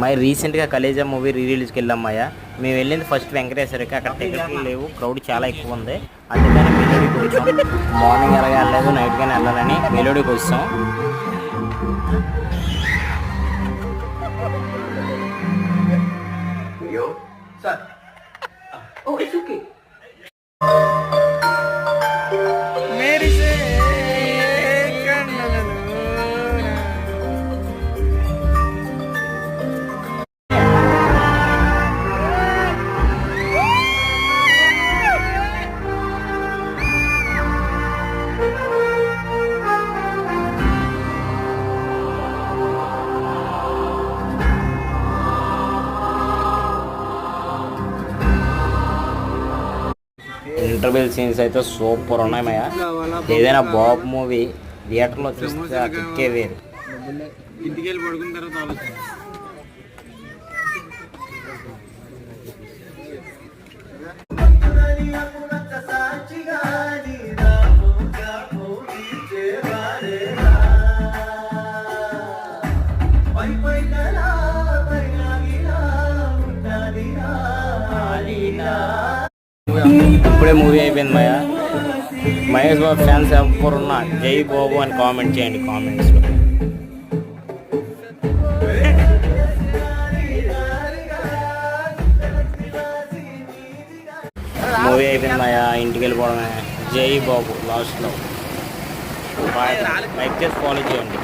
మరి రీసెంట్గా కలేజా మూవీ రిలీజ్కి వెళ్ళామయ్యా. మేము వెళ్ళింది ఫస్ట్ వెంకటేశ్వరికి. అక్కడ టికెట్లు లేవు, క్రౌడ్ చాలా ఎక్కువ ఉంది. అందుకని మెలోడీకి వచ్చాం. మార్నింగ్ ఎలాగ వెళ్ళలేదు, నైట్ కానీ వెళ్ళాలని మెలోడీకి వచ్చాం. ఇంటర్వెల్ సీన్స్ అయితే సూపర్ ఉన్నాయమ్మయ్య. ఏదైనా బాబు మూవీ థియేటర్లో చూస్తే ఆ కిక్కే వేరు. ఇంటికి వెళ్ళి పడుకున్న తర్వాత ఆలోచన. ఇప్పుడే మూవీ అయిపోయింది భయ్య. మహేష్ బాబు ఫ్యాన్స్ ఎవరున్నా జై బాబు అని కామెంట్ చేయండి కామెంట్స్లో. మూవీ అయిపోయింది భయ్య, ఇంటికి వెళ్ళిపోవడమే. జై బాబు లాస్ట్లో. లైక్ చేసి ఫాలో చేయండి.